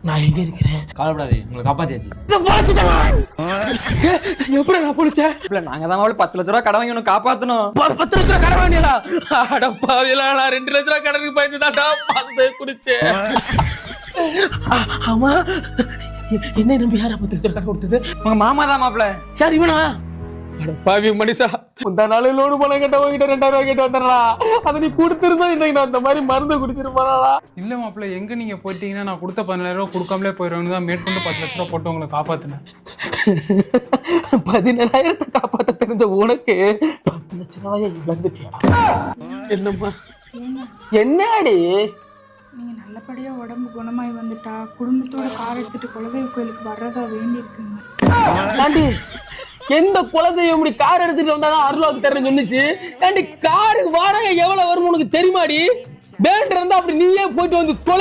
நான் எங்க இருக்கிறேன்? கவலைப்படாது, உங்களை காப்பாத்தியாச்சு. எப்படி நான் பொழிச்சேன்? நாங்க தான் 10 லட்ச ரூபா கடன் வாங்கி ஒன்று காப்பாற்றணும். 10 லட்ச ரூபா கடன் வாங்கியா? அடப்பாவில நான் 2 லட்ச ரூபா கடனுக்கு பயந்துதான்டா பார்த்து குடிச்சேன். ஆமா, என்ன நம்பி யாரா 10 லட்ச ரூபா கடன் கொடுத்தது? உங்க மாமா தான் மாப்பிள்ள. யார் இவனா? அடப்பாவி மனுஷா, முந்தா நாளே லோடு பணம் கேட்ட உங்ககிட்ட 2000 ரூபா கேட்டு வந்துடுறா. அதை நீ கொடுத்துருந்தா இன்னைக்கு நான் அந்த மாதிரி மருந்து குடிச்சிருப்பானா? இல்ல மாப்பிள்ள, எங்க நீங்க போயிட்டீங்கன்னா நான் கொடுத்த 15000 ரூபா கொடுக்காமலே போயிடுவேன்னு தான் மேற்கொண்டு 10 லட்ச ரூபா போட்டு உங்களை காப்பாத்தினேன். 17,000 காப்பாத்த தெரிஞ்ச உனக்கு 10 லட்ச ரூபாயை இழந்துட்டியா? என்னம்மா என்னடி? நீங்க நல்லபடியா உடம்பு குணமாய் வந்துட்டா குடும்பத்தோட கார் எடுத்துட்டு குலதெய்வ கோயிலுக்கு வர்றதா வேண்டி இருக்குங்க. ஆண்டி, எந்த குலதெய்வம் இப்படி கார் எடுத்துட்டு வந்தாதான் அருளாக்கு தரேன்னு சொன்னிச்சு. ஆண்டி, காருக்கு வாடகை எவ்வளவு வரும் உனக்கு தெரியுமாடி? வேண்ட இருந்தா அப்படி நீயே போயிட்டு வந்து தொலை.